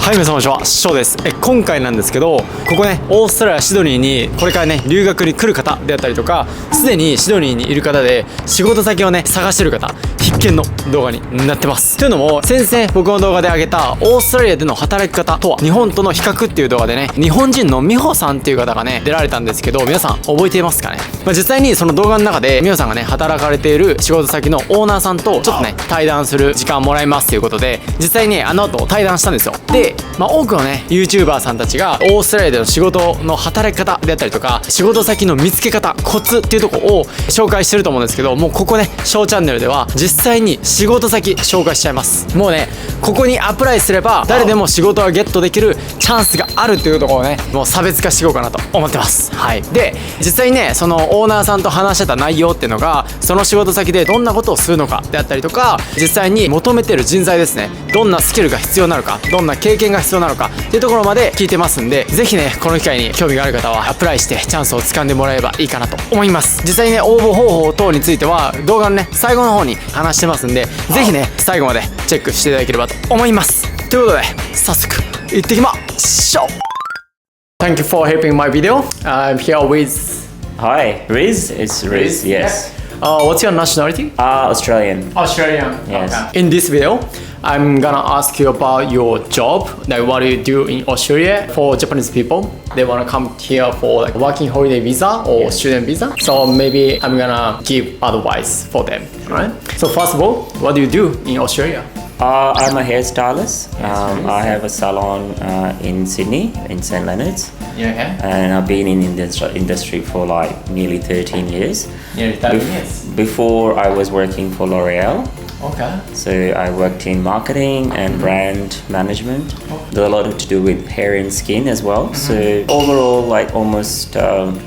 はい、皆様こんにちは、ショーです。今回なんですけど、ここね、オーストラリアシドニーにこれからね、留学に来る方であったりとか、すでにシドニーにいる方で仕事先をね、探してる方、必見の動画になってます。というのも、先生僕の動画で上げたオーストラリアでの働き方とは日本との比較っていう動画でね、日本人の美穂さんっていう方がね、出られたんですけど、皆さん覚えていますかね。実際にその動画の中で美穂さんがね、働かれている仕事先のオーナーさんとちょっとね、対談する時間をもらいますということで、実際にあの後対談したんですよ。で、多くのね YouTuber さんたちがオーストラリアでの仕事の働き方であったりとか、仕事先の見つけ方、コツっていうところを紹介してると思うんですけど、もうここね、ショーチャンネルでは実際に仕事先紹介しちゃいます。もうね、ここにアプライすれば誰でも仕事がゲットできるチャンスがあるっていうところをね、もう差別化していこうかなと思ってます。はい。で、実際にね、そのオーナーさんと話してた内容っていうのが、その仕事先でどんなことをするのかであったりとか、実際に求めてる人材ですね、どんなスキルが必要なのか、どんな経験が必要なのかっていうところまで聞いてますんで、ぜひね、この機会に興味がある方はアプライしてチャンスを掴んでもらえばいいかなと思います。実際にね、応募方法等については動画のね、最後の方に話してますんで、ぜひね、最後までチェックしていただければと思います。ということで、早速行ってきましょう。 Thank you for helping my video. I'm here with... Hi, Riz. It's Riz. Yes. What's your nationality? Australian. Australian. Yes. Okay. In this video, I'm gonna ask you about your job, like what do you do in Australia for Japanese people. They wanna come here for like working holiday visa or student visa. So maybe I'm gonna give advice for them. Alright. So first of all, what do you do in Australia? I'm a hairstylist. I have a salon in Sydney, in St. Leonard's. Yeah. And I've been in the industry for like nearly 13 years. Nearly 13 years. Before I was working for L'Oreal. Okay. So I worked in marketing and brand management. There's a lot to do with hair and skin as well. So overall, like almost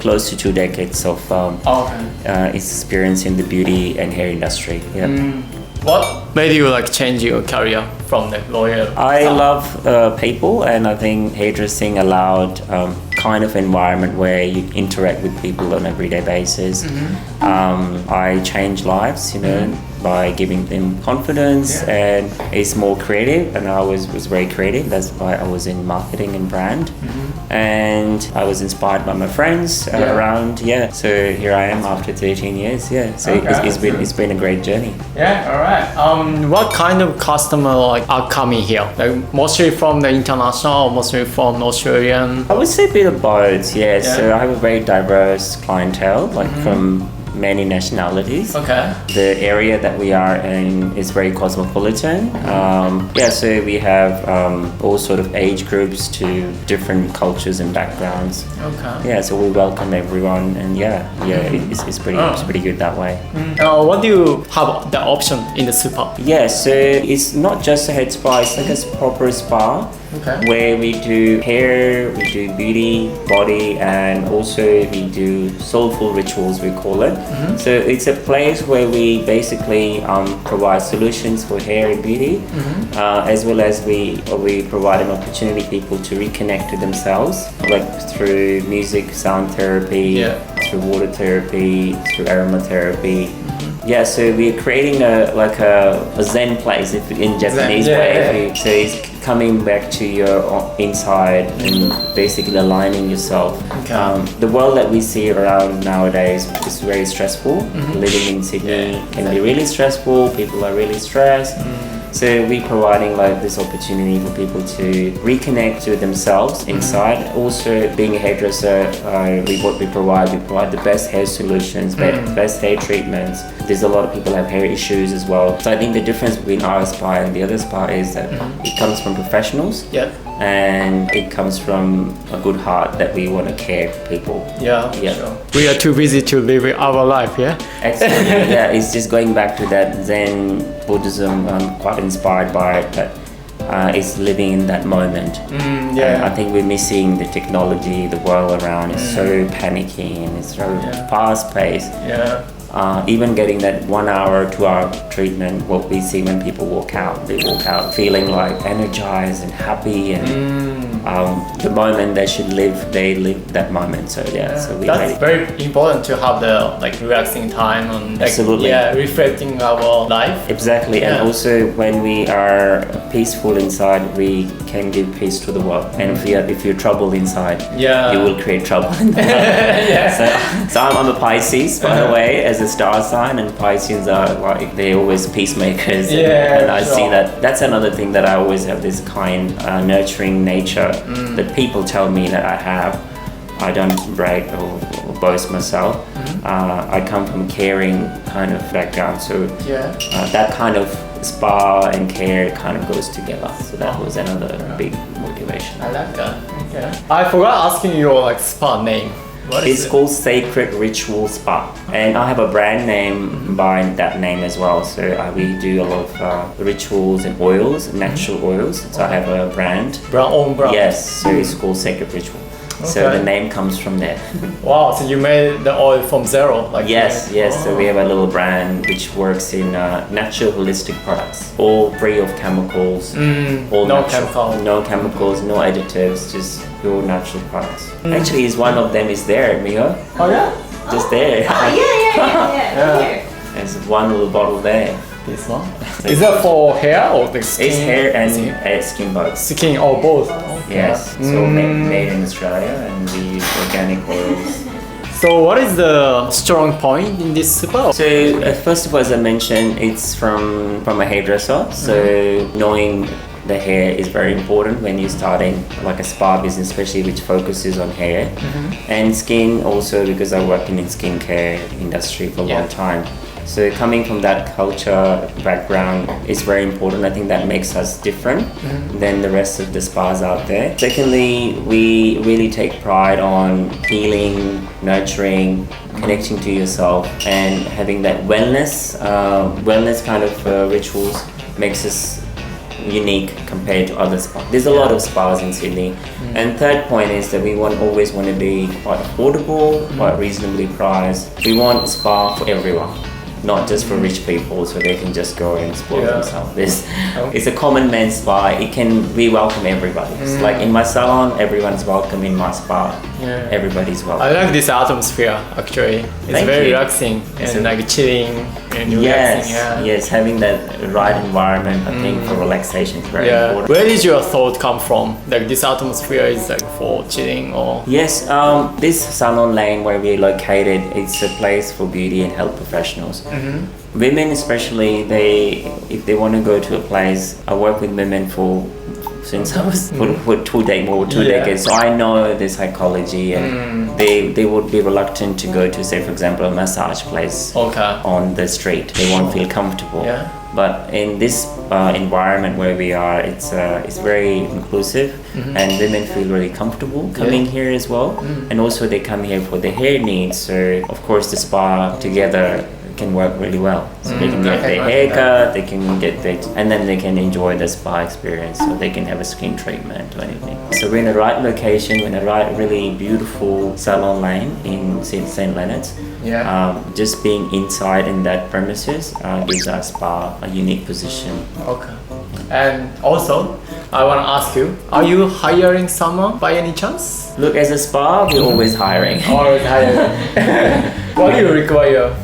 close to 2 decades of experience in the beauty and hair industry. Yeah. What made you like change your career from the lawyer? I love people, and I think hairdressing allowed kind of environment where you interact with people on an everyday basis. I change lives, you know, by giving them confidence, and it's more creative, and I was very creative. That's why I was in marketing and brand. And I was inspired by my friends around. So here I am after 13 years. So it's been a great journey. All right. What kind of customer like are coming here? Like mostly from the international, or mostly from Australian? I would say a bit of both. So I have a very diverse clientele, like from many nationalities. Okay. The area that we are in is very cosmopolitan. So we have all sort of age groups to different cultures and backgrounds. Okay. So we welcome everyone, and it's pretty good that way. What do you have the option in the super? So it's not just a head spa, it's like a proper spa. Okay. Where we do hair, we do beauty, body, and also we do soulful rituals, we call it. So it's a place where we basically provide solutions for hair and beauty, as well as we provide an opportunity for people to reconnect to themselves, like through music, sound therapy, through water therapy, through aromatherapy. So we're creating a Zen place in Japanese way. So it's coming back to your inside and basically aligning yourself. The world that we see around nowadays is very stressful. Living in Sydney can be really stressful. People are really stressed. So we're providing like this opportunity for people to reconnect to themselves inside. Also, being a hairdresser, we provide the best hair solutions, best hair treatments. There's a lot of people have hair issues as well. So I think the difference between our spa and the other spa is that it comes from professionals. And it comes from a good heart that we want to care for people. Sure. We are too busy to live our life, Excellent. It's just going back to that Zen Buddhism. I'm quite inspired by it, but it's living in that moment. I think we're missing the technology. The world around is so panicky and it's so fast-paced. Even getting that 1 hour, 2 hour treatment, what we see when people walk out, they walk out feeling like energized and happy, and the moment they should live, they live that moment. So so we that's very important to have the like relaxing time and like, Absolutely. reflecting our life. Exactly, and also when we are peaceful inside, we can give peace to the world. And if you're troubled inside, you will create trouble in the world. So I'm a Pisces, by the way, as a star sign, and Pisces are like, they're always peacemakers. And I see that. That's another thing, that I always have this kind, nurturing nature that people tell me that I have. I don't brag or boast myself. I come from caring kind of background, so that kind of spa and care kind of goes together. So that was another big motivation. I like that. Okay. I forgot asking your like spa name. What is It's it? called Sacred Ritual Spa, and I have a brand name by that name as well. So we do a lot of rituals and oils, natural oils. So I have a brand. Own brand. Yes, so it's called Sacred Ritual. So the name comes from there. Wow, so you made the oil from zero? Like Yes. So we have a little brand which works in natural holistic products, all free of chemicals, all no natural, no chemicals, no additives, just pure natural products. Actually, one of them is there, Miho. Oh yeah? Just there. Yeah. There's one little bottle there. This one? Is that for hair or the skin? It's hair and skin both. Skin or both? Yes. So made in Australia, and we use organic oils. So what is the strong point in this spa? So first of all, as I mentioned, it's from a hairdresser. So knowing the hair is very important when you're starting like a spa business, especially which focuses on hair and skin also, because I worked in skincare industry for a long time. So coming from that culture background is very important. I think that makes us different than the rest of the spas out there. Secondly, we really take pride on healing, nurturing, connecting to yourself, and having that wellness kind of rituals makes us unique compared to other spas. There's a lot of spas in Sydney. And third point is that we always want to be quite affordable, quite reasonably priced. We want a spa for everyone, not just for rich people so they can just go and spoil themselves. It's a common man's spa. We welcome everybody. It's like in my salon, everyone's welcome. In my spa, everybody's welcome. I like this atmosphere actually. It's very relaxing and like chilling and relaxing. Yes, having that right environment, I think, for relaxation is very important. Where did your thought come from? Like this atmosphere is like for chilling or? Yes, this salon lane where we're located, it's a place for beauty and health professionals. Women especially, if they want to go to a place, I work with women since I was for 2 decades. So I know the psychology, and they would be reluctant to go to, say, for example, a massage place on the street. They won't feel comfortable. But in this environment where we are, it's very inclusive, and women feel really comfortable coming here as well. And also they come here for their hair needs. So of course the spa together can work really well. So they can get their haircut, they can and then they can enjoy the spa experience, so they can have a skin treatment or anything. So we're in the right location, we're in the right, really beautiful salon lane in St. Leonard's. Just being inside in that premises gives our spa a unique position. Okay. And also, I want to ask you, are you hiring someone by any chance? Look, as a spa, we're always hiring. Always hiring. What do you require?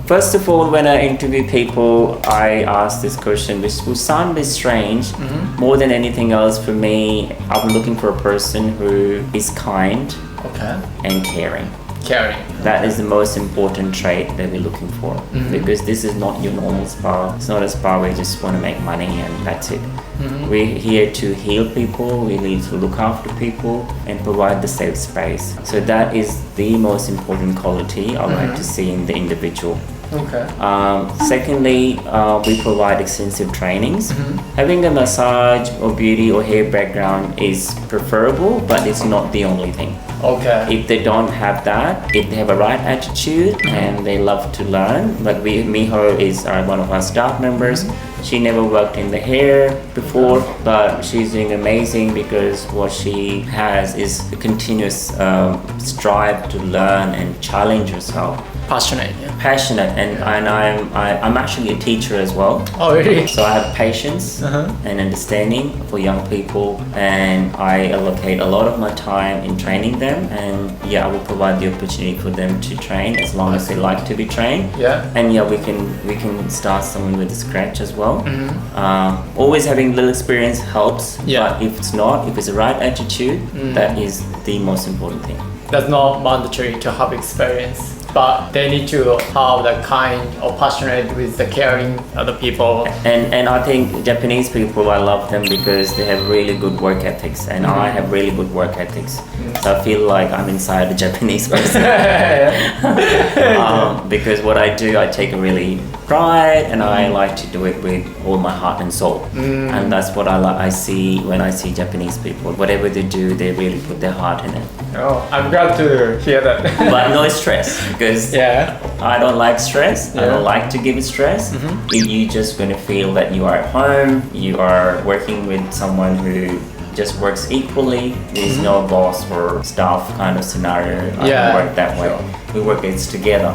First of all, when I interview people, I ask this question, which will sound a bit strange. More than anything else, for me, I'm looking for a person who is kind and caring. That is the most important trait that we're looking for, because this is not your normal spa. It's not a spa where you just want to make money and that's it. We're here to heal people, we need to look after people and provide the safe space. So that is the most important quality I like to see in the individual. Secondly, we provide extensive trainings. Having a massage or beauty or hair background is preferable, but it's not the only thing. If they don't have that, if they have a right attitude and they love to learn, like Miho is one of our staff members. She never worked in the hair before, but she's doing amazing because what she has is a continuous strive to learn and challenge herself. passionate. Yeah. Passionate, and I'm actually a teacher as well. Oh, really? So I have patience and understanding for young people, and I allocate a lot of my time in training them, and I will provide the opportunity for them to train as long as they like to be trained. Yeah. And we can start someone with a scratch as well. Always having little experience helps, but if it's the right attitude, that is the most important thing. That's not mandatory to have experience, but they need to have the kind or passionate with the caring other people. And I think Japanese people, I love them because they have really good work ethics, and I have really good work ethics. So I feel like I'm inside a Japanese person. Because what I do, I take a really pride, and I like to do it with all my heart and soul. And that's what I see when I see Japanese people. Whatever they do, they really put their heart in it. Oh, I'm glad to hear that. But no stress, because I don't like stress. I don't like to give it stress. You're just going to feel that you are at home, you are working with someone who just works equally. There's no boss or staff kind of scenario. I don't work that way. We work together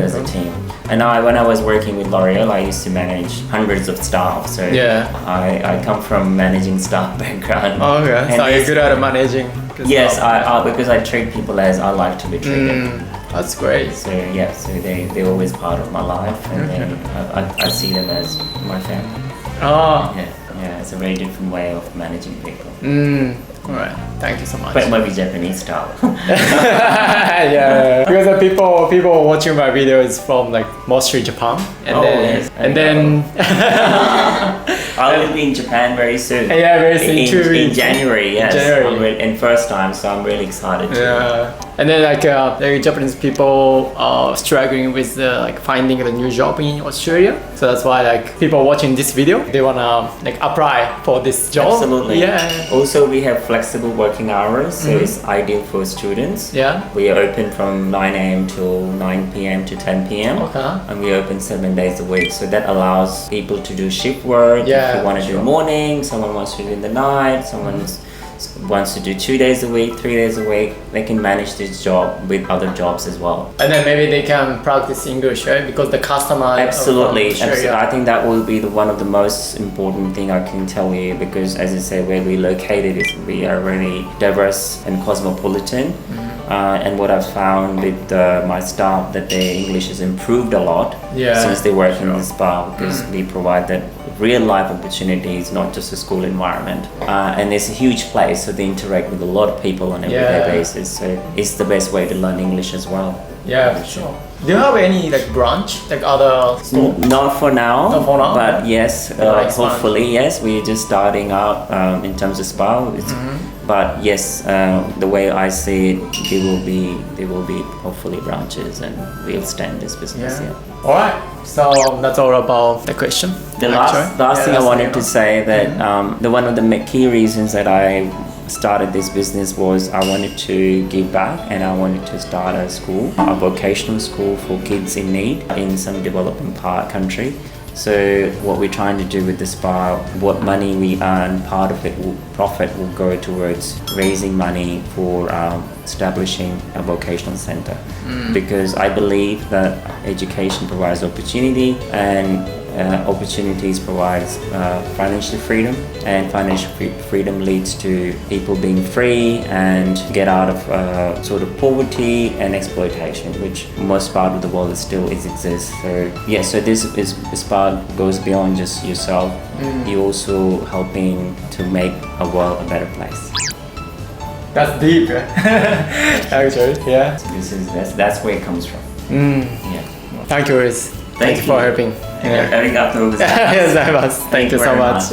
as a team. And when I was working with L'Oreal, I used to manage hundreds of staff. So I come from managing staff background. Oh, okay. And so you're good at managing? Yes, because I treat people as I like to be treated. That's great. So they're always part of my life, and then I see them as my family. Oh. Yeah, it's a very different way of managing people. Alright, thank you so much. But maybe Japanese style. Yeah, because the people watching my videos from like mostly Japan, and then I will be in Japan very soon. Yeah, very soon too. In January, yes. January. In first time, so I'm really excited. And then like Japanese people are struggling with like finding a new job in Australia. So that's why like people watching this video, they wanna like apply for this job. Absolutely. Yeah. Also, we have flexible working hours, so it's ideal for students. Yeah. We are open from 9 a.m. till 9 p.m. to 10 p.m. Okay. And we open 7 days a week. So that allows people to do shift work. Yeah, if you want to do morning, someone wants to do in the night, someone wants to do 2 days a week, 3 days a week, they can manage this job with other jobs as well. And then maybe they can practice English, right? Because the customer. Absolutely. I think that will be one of the most important thing I can tell you, because as I say, where we located is we are very diverse and cosmopolitan. And what I've found with my staff, that their English has improved a lot since they work in the spa, because we provide that real life opportunities, not just a school environment. And it's a huge place, so they interact with a lot of people on an everyday basis. So it's the best way to learn English as well. Yeah, for sure. Do you have any like branch, like other school? Not for now. Not for now? But yes, hopefully yes. We're just starting out in terms of spa. But yes, the way I see it, there will be hopefully branches, and we'll stand this business. All right. So that's all about the question. The last thing I wanted to say that one of the key reasons that I started this business was I wanted to give back, and I wanted to start a school, a vocational school for kids in need in some developing country. So what we're trying to do with the spa, what money we earn, part of it, profit will go towards raising money for establishing a vocational center. Because I believe that education provides opportunity, and opportunities provides financial freedom, and financial freedom leads to people being free and get out of sort of poverty and exploitation, which most part of the world still exists. So this spa goes beyond just yourself. You're also helping to make a world a better place. That's deep, actually. Yeah. So that's where it comes from. Thank you, Riz. Thank you for helping. Arigatou gozaimasu. Thank you so much.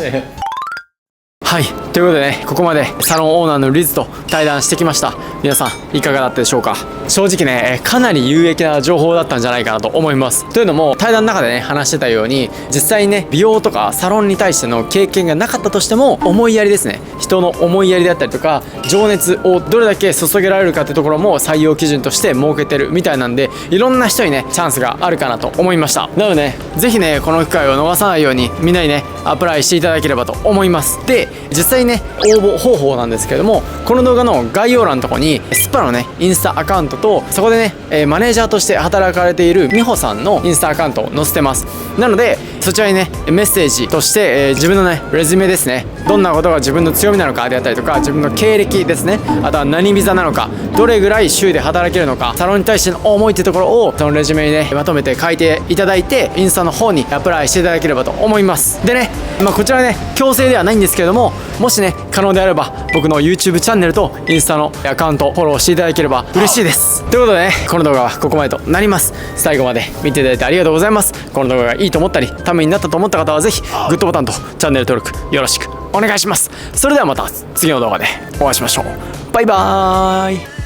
はい、ということでね、ここまでサロンオーナーのリズと対談してきました。皆さんいかがだったでしょうか。正直ね、かなり有益な情報だったんじゃないかなと思います。というのも対談の中でね話してたように、実際にね美容とかサロンに対しての経験がなかったとしても、思いやりですね、人の思いやりだったりとか情熱をどれだけ注げられるかってところも採用基準として設けてるみたいなんで、いろんな人にねチャンスがあるかなと思いました。なのでね、ぜひねこの機会を逃さないようにみんなにねアプライしていただければと思います。で実際にね応募方法なんですけども、この動画の概要欄のところにスパのねインスタアカウントと、そこでねマネージャーとして働かれている美穂さんのインスタアカウントを載せてます。なのでそちらにねメッセージとして、自分のねレジュメですね、どんなことが自分の強みなのかであったりとか、自分の経歴ですね、あとは何ビザなのか、どれぐらい週で働けるのか、サロンに対しての思いってところをそのレジュメにねまとめて書いていただいて、インスタの方にアプライしていただければと思います。でね、こちらね強制ではないんですけれども、もしね可能であれば僕の YouTube チャンネルとインスタのアカウントフォローしていただければ嬉しいです。ということでね、この動画はここまでとなります。最後まで見ていただいてありがとうございます。この動画がいいと思ったりためになったと思った方はぜひグッドボタンとチャンネル登録よろしくお願いします。それではまた次の動画でお会いしましょう。バイバーイ。